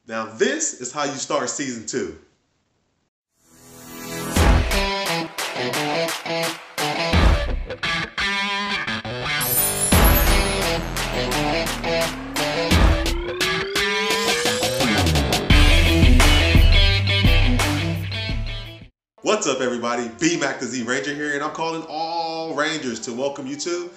Now this is how you start season 2. What's up everybody, B-Mac the Z-Ranger here, and I'm calling all Rangers to welcome you to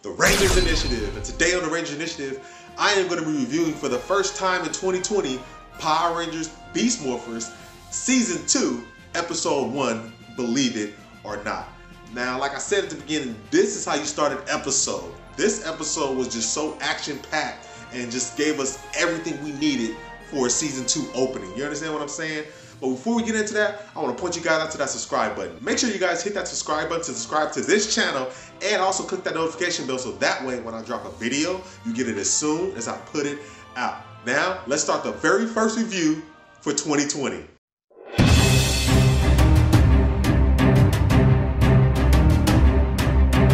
the Rangers Initiative. And today on the Rangers Initiative, I am going to be reviewing for the first time in 2020 Power Rangers Beast Morphers Season 2, Episode 1, Believe It or Not. Now, like I said at the beginning, this is how you start an episode. This episode was just so action-packed and just gave us everything we needed for a Season 2 opening. You understand what I'm saying? But before we get into that, I want to point you guys out to that subscribe button. Make sure you guys hit that subscribe button to subscribe to this channel, and also click that notification bell so that way when I drop a video, you get it as soon as I put it out. Now, let's start the very first review for 2020.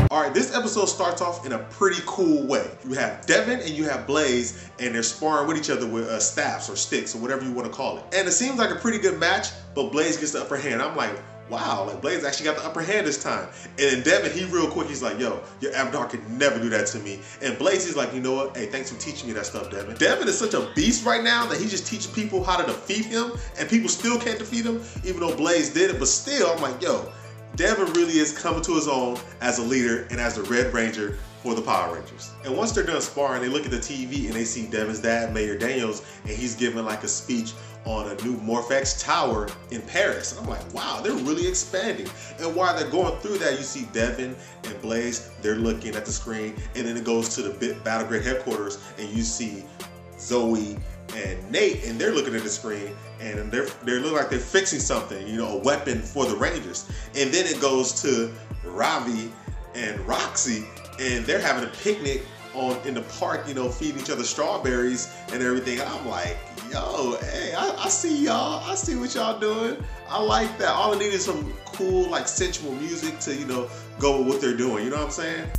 Alright, this episode starts off in a pretty cool way. You have Devin and you have Blaze, and they're sparring with each other with staffs or sticks or whatever you want to call it. And it seems like a pretty good match, but Blaze gets the upper hand. I'm like, wow, like Blaze actually got the upper hand this time. And then Devin, he real quick, he's like, yo, your avatar could never do that to me. And Blaze, he's like, you know what? Hey, thanks for teaching me that stuff, Devin. Devin is such a beast right now that he just teaches people how to defeat him, and people still can't defeat him, even though Blaze did it. But still, I'm like, yo, Devin really is coming to his own as a leader and as the Red Ranger for the Power Rangers. And once they're done sparring, they look at the TV and they see Devin's dad, Mayor Daniels, and he's giving like a speech on a new Morphex tower in Paris. And I'm like, wow, they're really expanding. And while they're going through that, you see Devin and Blaze, they're looking at the screen, and then it goes to the Battle Grid headquarters, and you see Zoe and Nate, and they're looking at the screen, and they look like they're fixing something, you know, a weapon for the Rangers. And then it goes to Ravi and Roxy, and they're having a picnic in the park, you know, feeding each other strawberries and everything. And I'm like, yo, hey, I see y'all. I see what y'all doing. I like that. All I need is some cool, like, sensual music to, you know, go with what they're doing. You know what I'm saying?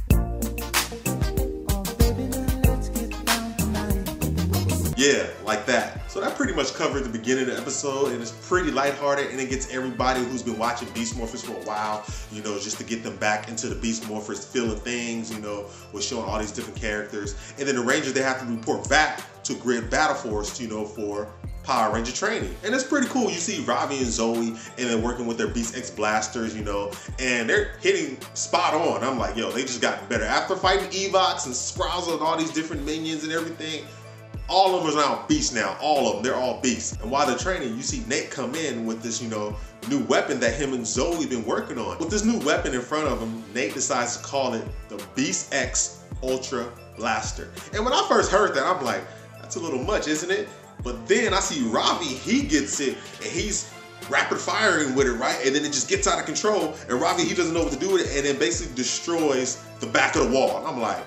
Yeah, like that. So that pretty much covered the beginning of the episode, and it's pretty lighthearted, and it gets everybody who's been watching Beast Morphers for a while, you know, just to get them back into the Beast Morphers feeling things, you know, with showing all these different characters. And then the Rangers, they have to report back to Grid Battle Force, you know, for Power Ranger training. And it's pretty cool. You see Ravi and Zoe, and they're working with their Beast X blasters, you know, and they're hitting spot on. I'm like, yo, they just gotten better. After fighting Evox and Scrozzle and all these different minions and everything, all of them are now beasts now. All of them, they're all beasts. And while they're training, you see Nate come in with this, you know, new weapon that him and Zoe been working on. With this new weapon in front of him, Nate decides to call it the Beast X Ultra Blaster. And when I first heard that, I'm like, that's a little much, isn't it? But then I see Ravi, he gets it, and he's rapid firing with it, right? And then it just gets out of control, and Ravi, he doesn't know what to do with it, and then basically destroys the back of the wall. And I'm like,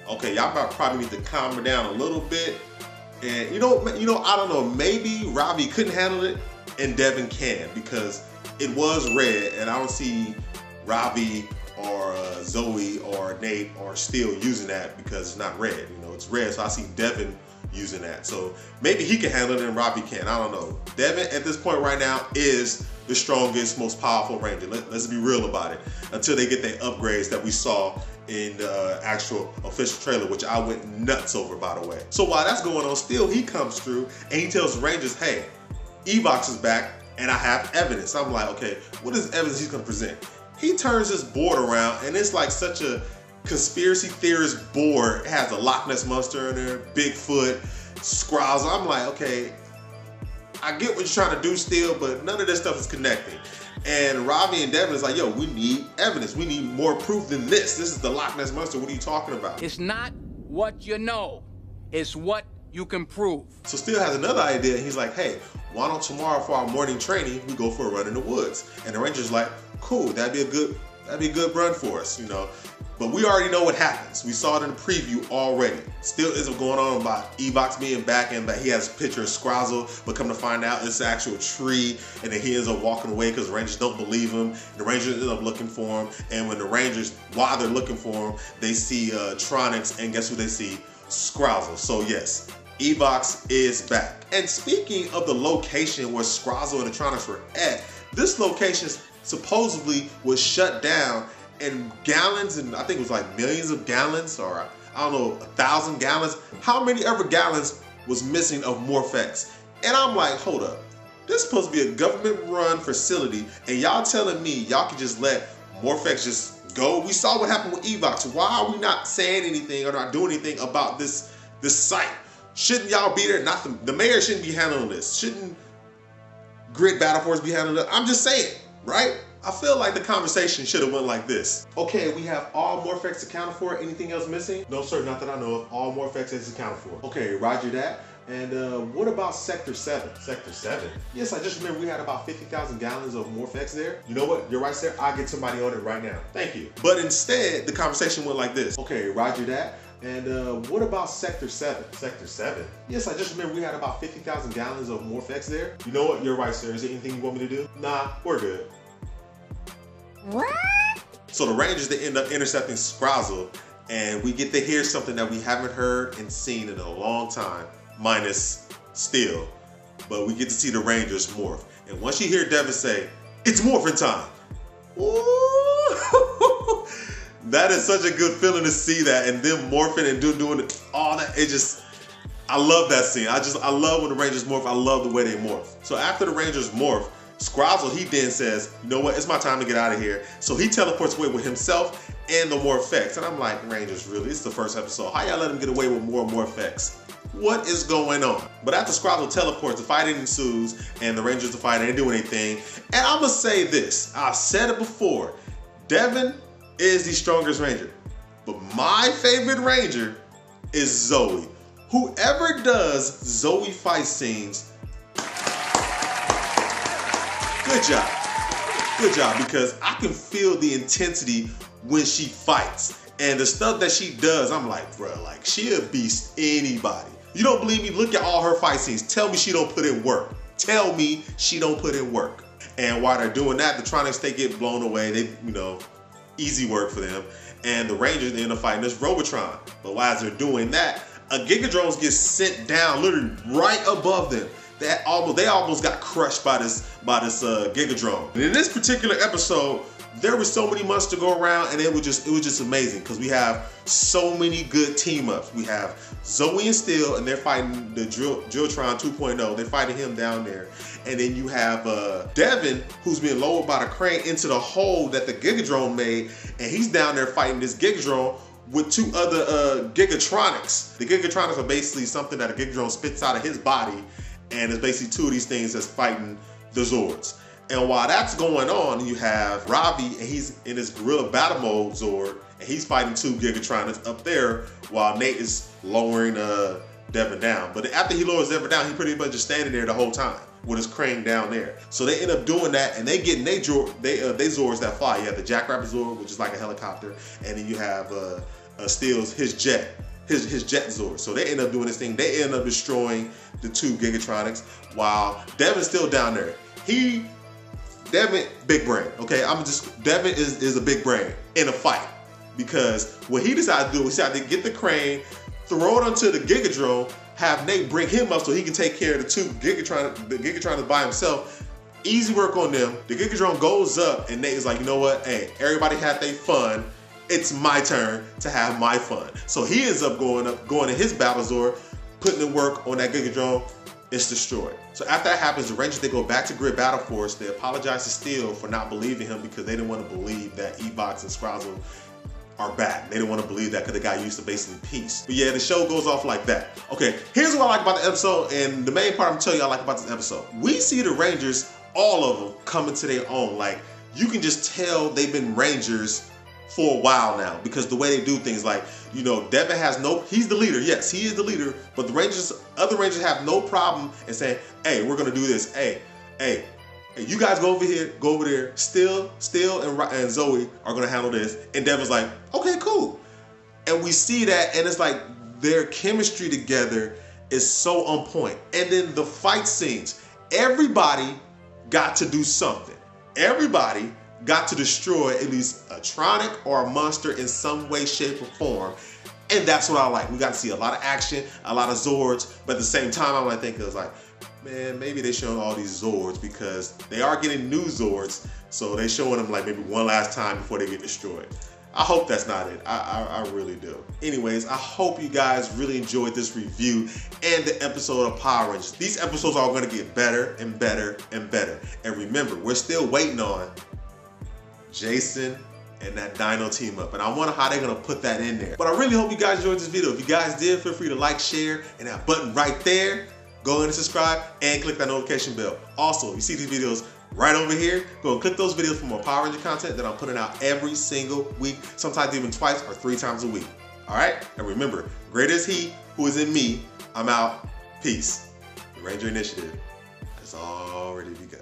okay, y'all probably need to calm her down a little bit. And you know, I don't know, maybe Ravi couldn't handle it and Devin can, because it was red, and I don't see Ravi or Zoe or Nate or Steel using that because it's not red. You know, it's red, so I see Devin using that. So maybe he can handle it and Ravi can. I don't know. Devin at this point right now is the strongest, most powerful Ranger. Let's be real about it. Until they get their upgrades that we saw in the actual official trailer, which I went nuts over, by the way. So while that's going on, still he comes through and he tells the Rangers, hey, Evox is back and I have evidence. I'm like, okay, what is evidence he's gonna present? He turns this board around, and it's like such a conspiracy theorist board. It has a Loch Ness Monster in there, Bigfoot, Scrozzle. I'm like, okay, I get what you're trying to do still, but none of this stuff is connecting. And Ravi and Devin is like, yo, we need evidence. We need more proof than this. This is the Loch Ness Monster. What are you talking about? It's not what you know. It's what you can prove. So Steel has another idea. He's like, hey, why don't tomorrow for our morning training, we go for a run in the woods? And the Ranger's like, cool, that'd be a good run for us, you know. But we already know what happens. We saw it in the preview already. Still isn't going on about Evox being back, and that he has a picture of Scrozzle, but come to find out it's an actual tree, and then he ends up walking away because the Rangers don't believe him. And the Rangers end up looking for him, and when the Rangers, while they're looking for him, they see Tronics, and guess who they see? Scrozzle. So yes, Evox is back. And speaking of the location where Scrozzle and the Tronics were at, this location supposedly was shut down, and gallons, and I think it was like millions of gallons, or I don't know, 1,000 gallons. How many ever gallons was missing of Morphex? And I'm like, hold up. This is supposed to be a government-run facility, and y'all telling me y'all can just let Morphex just go? We saw what happened with Evox. Why are we not saying anything or not doing anything about this site? Shouldn't y'all be there? Not the mayor shouldn't be handling this. Shouldn't Grid Battle Force be handling it? I'm just saying, right? I feel like the conversation should have went like this. Okay, we have all Morphex accounted for. Anything else missing? No, sir, not that I know of. All Morphex is accounted for. Okay, roger that. And what about Sector 7? Sector 7? Yes, I just remember we had about 50,000 gallons of Morphex there. You know what? You're right, sir. I'll get somebody on it right now. Thank you. But instead, the conversation went like this. Okay, roger that. And what about Sector 7? Sector 7? Yes, I just remember we had about 50,000 gallons of Morphex there. You know what? You're right, sir. Is there anything you want me to do? Nah, we're good. What? So the Rangers, they end up intercepting Scrozzle, and we get to hear something that we haven't heard and seen in a long time, minus Steel. But we get to see the Rangers morph. And once you hear Devin say, "It's morphin' time," ooh, that is such a good feeling to see that, and them morphing and doing all that. It just, I love that scene. I love when the Rangers morph. I love the way they morph. So after the Rangers morph, Scrozzle, he then says, you know what, it's my time to get out of here. So he teleports away with himself and the Morphex. And I'm like, Rangers, really? It's the first episode. How y'all let him get away with more Morphex? What is going on? But after Scrozzle teleports, the fighting ensues, and the Rangers are fighting, they do anything. And I'm gonna say this, I've said it before, Devin is the strongest Ranger. But my favorite Ranger is Zoe. Whoever does Zoe fight scenes, good job. Good job, because I can feel the intensity when she fights. And the stuff that she does, I'm like, bro, like, she'll beast anybody. You don't believe me? Look at all her fight scenes. Tell me she don't put in work. Tell me she don't put in work. And while they're doing that, the Tronics, they get blown away. They, you know, easy work for them. And the Rangers, they end up fighting this Robotron. But while they're doing that, a Gigadrone gets sent down literally right above them. They almost got crushed by this Gigadrone. And in this particular episode, there were so many months to go around, and it was just amazing because we have so many good team ups. We have Zoe and Steel, and they're fighting the Drilltron 2.0. They're fighting him down there. And then you have Devin, who's being lowered by the crane into the hole that the Gigadrone made, and he's down there fighting this Gigadrone with two other Gigatronics. The Gigatronics are basically something that a Gigadrone spits out of his body, and it's basically two of these things that's fighting the Zords. And while that's going on, you have Ravi, and he's in his Gorilla Battle Mode Zord, and he's fighting two Gigatronics up there, while Nate is lowering Devin down. But after he lowers Devin down, he pretty much just standing there the whole time with his crane down there. So they end up doing that, and they get they Zords that fly. You have the Jackrabbit Zord, which is like a helicopter, and then you have Steel's his jet Zord. So they end up doing this thing. They end up destroying the two Gigatronics, while Devin's still down there. Devin, big brain, okay? Devin is a big brain in a fight, because what he decided to do was he decided to get the crane, throw it onto the Gigadrone, have Nate bring him up so he can take care of the two Gigatronics by himself. Easy work on them. The Gigadrone goes up, and Nate is like, you know what? Hey, everybody had their fun. It's my turn to have my fun. So he ends up going to his Battle Zord, putting in work on that Gigadrone. It's destroyed. So after that happens, the Rangers, they go back to Grid Battle Force. They apologize to Steel for not believing him because they didn't want to believe that Evox and Scrozzle are back. They didn't want to believe that because the guy used to basically peace. But yeah, the show goes off like that. Okay, here's what I like about the episode, and the main part I'm telling you I like about this episode. We see the Rangers, all of them, coming to their own. Like, you can just tell they've been Rangers for a while now, because the way they do things, like, you know, Devin he's the leader. Yes, he is the leader, but other Rangers have no problem in saying, hey, we're gonna do this. Hey, you guys go over here, go over there. Steel and Zoe are gonna handle this. And Devin's like, okay, cool. And we see that, and it's like their chemistry together is so on point. And then the fight scenes, everybody got to do something. Everybody got to destroy at least a Tronic or a monster in some way, shape, or form. And that's what I like. We got to see a lot of action, a lot of Zords, but at the same time, I might think it was like, man, maybe they showing all these Zords because they are getting new Zords, so they showing them like maybe one last time before they get destroyed. I hope that's not it. I really do. Anyways, I hope you guys really enjoyed this review and the episode of Power Rangers. These episodes are going to get better and better and better. And remember, we're still waiting on Jason and that Dino team up. And I wonder how they're going to put that in there. But I really hope you guys enjoyed this video. If you guys did, feel free to like, share, and that button right there. Go in and subscribe and click that notification bell. Also, if you see these videos right over here, go and click those videos for more Power Ranger content that I'm putting out every single week, sometimes even twice or 3 times a week. All right? And remember, greater is he who is in me. I'm out. Peace. The Ranger Initiative has already begun.